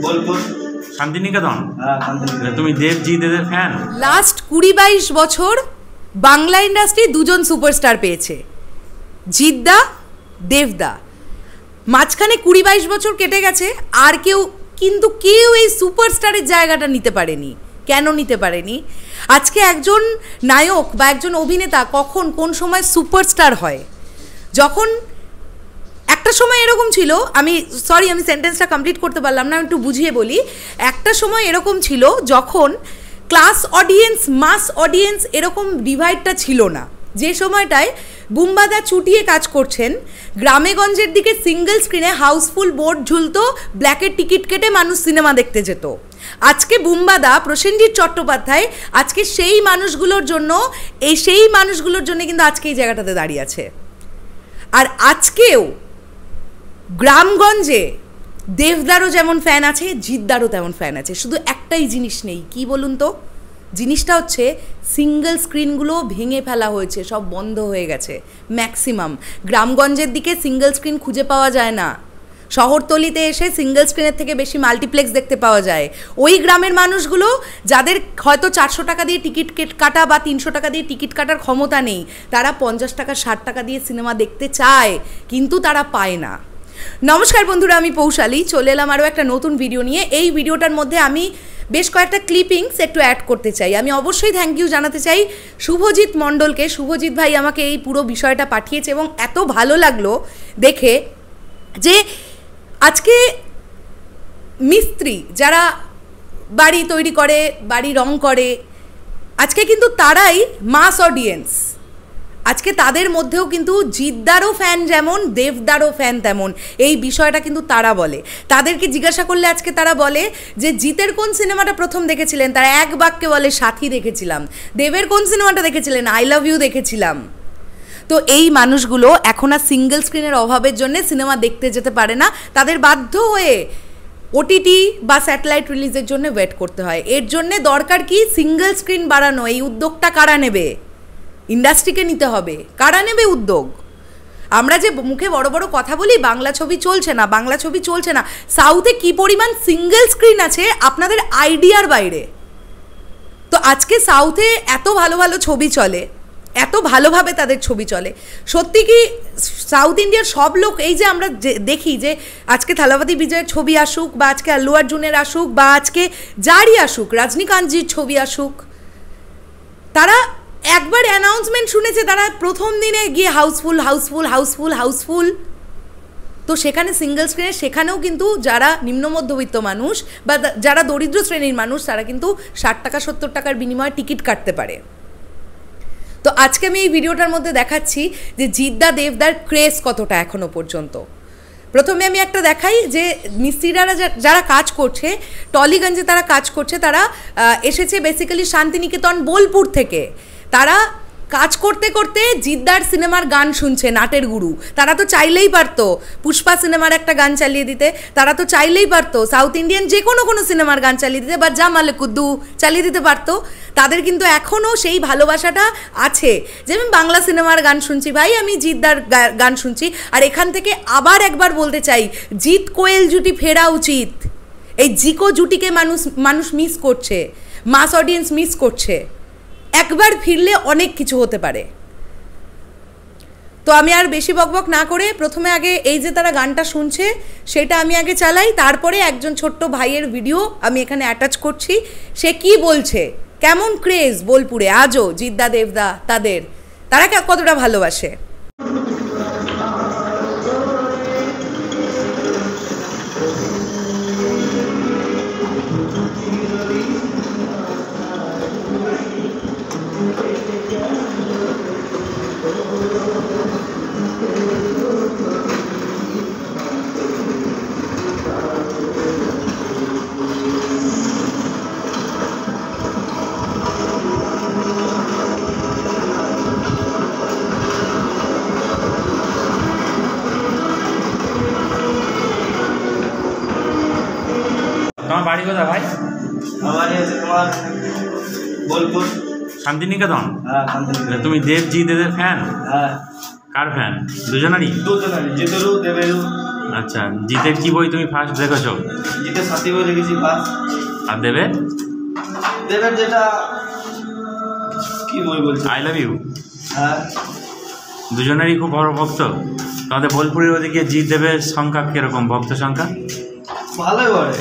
বোলপুর শান্তিনিকেতন। তুমি দেবজিতের fan? Last 20-22 বছর Bangla industry দুজন সুপারস্টার পেয়েছে, জিদ্দা, দেবদা। মাঝখানে 20-22 বছর কেটে গেছে, আর কেউ এই সুপারস্টারের জায়গাটা নিতে পারেনি। কেন নিতে পারেনি? আজকে একজন নায়ক বা একজন অভিনেতা কখন কোন সময় সুপারস্টার হয়? যখন একটা সময় এরকম ছিল, আমি সেন্টেন্সটা কমপ্লিট করতে পারলাম না, আমি একটু বুঝিয়ে বলি। একটা সময় এরকম ছিল যখন ক্লাস অডিয়েন্স, মাস অডিয়েন্স এরকম ডিভাইডটা ছিল না। যে সময়টায় বুম্বাদা চুটিয়ে কাজ করছেন, গ্রামেগঞ্জের দিকে সিঙ্গেল স্ক্রিনে হাউসফুল বোর্ড ঝুলতো, ব্ল্যাকের টিকিট কেটে মানুষ সিনেমা দেখতে যেত। আজকে বুম্বাদা, প্রসেনজিৎ চট্টোপাধ্যায় আজকে সেই মানুষগুলোর জন্য কিন্তু আজকে এই জায়গাটাতে দাঁড়িয়ে আছে। আর আজকেও গ্রামগঞ্জে দেবদারও যেমন ফ্যান আছে, জিদ্দারও তেমন ফ্যান আছে। শুধু একটাই জিনিস নেই, কি বলুন তো? জিনিসটা হচ্ছে সিঙ্গেল স্ক্রিনগুলো ভেঙে ফেলা হয়েছে, সব বন্ধ হয়ে গেছে। ম্যাক্সিমাম গ্রামগঞ্জের দিকে সিঙ্গেল স্ক্রিন খুঁজে পাওয়া যায় না। শহরতলিতে এসে সিঙ্গেল স্ক্রিনের থেকে বেশি মাল্টিপ্লেক্স দেখতে পাওয়া যায়। ওই গ্রামের মানুষগুলো যাদের হয়তো 400 টাকা দিয়ে টিকিট কাটা বা 300 টাকা দিয়ে টিকিট কাটার ক্ষমতা নেই, তারা 50 টাকা 60 টাকা দিয়ে সিনেমা দেখতে চায়, কিন্তু তারা পায় না। নমস্কার বন্ধুরা, আমি পৌশালী, চলে এলাম আরও একটা নতুন ভিডিও নিয়ে। এই ভিডিওটার মধ্যে আমি বেশ কয়েকটা ক্লিপিংস একটু অ্যাড করতে চাই। আমি অবশ্যই থ্যাংক ইউ জানাতে চাই শুভজিৎ মণ্ডলকে। শুভজিৎ ভাই আমাকে এই পুরো বিষয়টা পাঠিয়েছে এবং এত ভালো লাগলো দেখে যে আজকে মিস্ত্রি যারা বাড়ি তৈরি করে, বাড়ি রং করে, আজকে কিন্তু তারাই মাস অডিয়েন্স। আজকে তাদের মধ্যেও কিন্তু জিদ্দারও ফ্যান যেমন, দেবদারও ফ্যান তেমন। এই বিষয়টা কিন্তু তারা বলে। তাদেরকে জিজ্ঞাসা করলে আজকে তারা বলে যে জিতের কোন সিনেমাটা প্রথম দেখেছিলেন, তারা এক বাক্যে বলে সাথী দেখেছিলাম। দেবের কোন সিনেমাটা দেখেছিলেন, আই লাভ ইউ দেখেছিলাম। তো এই মানুষগুলো এখন আর সিঙ্গেল স্ক্রিনের অভাবের জন্য সিনেমা দেখতে যেতে পারে না, তাদের বাধ্য হয়ে ওটিটি বা স্যাটেলাইট রিলিজের জন্য ওয়েট করতে হয়। এর জন্যে দরকার কি? সিঙ্গেল স্ক্রিন বাড়ানো। এই উদ্যোগটা কারা নেবে? ইন্ডাস্ট্রিকে নিতে হবে। কারা নেবে উদ্যোগ? আমরা যে মুখে বড় বড় কথা বলি বাংলা ছবি চলছে না, বাংলা ছবি চলছে না, সাউথে কি পরিমাণ সিঙ্গেল স্ক্রিন আছে আপনাদের আইডিয়ার বাইরে। তো আজকে সাউথে এত ভালো ভালো ছবি চলে, এত ভালোভাবে তাদের ছবি চলে। সত্যি কি সাউথ ইন্ডিয়ার সব লোক, এই যে আমরা দেখি যে আজকে থালাপতি বিজয়ের ছবি আসুক, বা আজকে আল্লু অর্জুনের আসুক, বা আজকে যারই আসুক, রজনীকান্তজির ছবি আসুক, তারা একবার অ্যানাউন্সমেন্ট শুনেছে, তারা প্রথম দিনে গিয়ে হাউসফুল হাউসফুল হাউসফুল হাউসফুল। তো সেখানে সিঙ্গেল স্ক্রিনে, সেখানেও কিন্তু যারা নিম্ন মধ্যবিত্ত মানুষ বা যারা দরিদ্র শ্রেণীর মানুষ, তারা কিন্তু 60 টাকা 70 টাকার বিনিময়ে টিকিট কাটতে পারে। তো আজকে আমি এই ভিডিওটার মধ্যে দেখাচ্ছি যে জিদ্দা দেবদার ক্রেজ কতটা এখনো পর্যন্ত। প্রথমে আমি একটা দেখাই যে মিস্ত্রিরা যারা কাজ করছে, টলিগঞ্জে তারা কাজ করছে, তারা এসেছে বেসিক্যালি শান্তিনিকেতন বোলপুর থেকে। তারা কাজ করতে করতে জিদ্দার সিনেমার গান শুনছে, নাটের গুরু। তারা তো চাইলেই পারতো পুষ্পা সিনেমার একটা গান চালিয়ে দিতে, তারা তো চাইলেই পারতো সাউথ ইন্ডিয়ান যে কোনো সিনেমার গান চালিয়ে দিতে, বা জামালে কুদ্দু চালিয়ে দিতে পারতো। তাদের কিন্তু এখনও সেই ভালোবাসাটা আছে যে আমি বাংলা সিনেমার গান শুনছি ভাই, আমি জিদ্দার গান শুনছি। আর এখান থেকে আবার একবার বলতে চাই, জিৎ কোয়েল জুটি ফেরা উচিত। এই জিকো জুটিকে মানুষ মিস করছে, মাস অডিয়েন্স মিস করছে। একবার ফিরলে অনেক কিছু হতে পারে। তো আমি আর বেশি বকবক না করে প্রথমে আগে এই যে তারা গানটা শুনছে সেটা আমি আগে চালাই, তারপরে একজন ছোট্ট ভাইয়ের ভিডিও আমি এখানে অ্যাটাচ করছি। সে কি বলছে, কেমন ক্রেজ বোলপুরে আজও জিদ্দা দেবদা, তারা কতটা ভালোবাসে। তোমার বাড়ি কোথায় ভাই? আমার বাড়ি হচ্ছে তোমার বোলপুর শান্তিনিকেতন। তুমি দেবজিতের ফ্যান? কার ফ্যান? দুজনেরই? জিতেরও দেবেরও। আচ্ছা, জিতের কি বই তুমি ফার্স্ট দেখেছো? জিতের সাথী বই রেখেছি ফার্স্ট। আর দেবের? দেবের যেটা কি বই বলছে, আই লাভ ইউ। হ্যাঁ, দুজনেরই খুব বড় ভক্ত। তোমাদের বোলপুরের ওদিকে জিৎ দেবের সংখ্যা কিরকম, ভক্ত সংখ্যা? ভালোই বলে।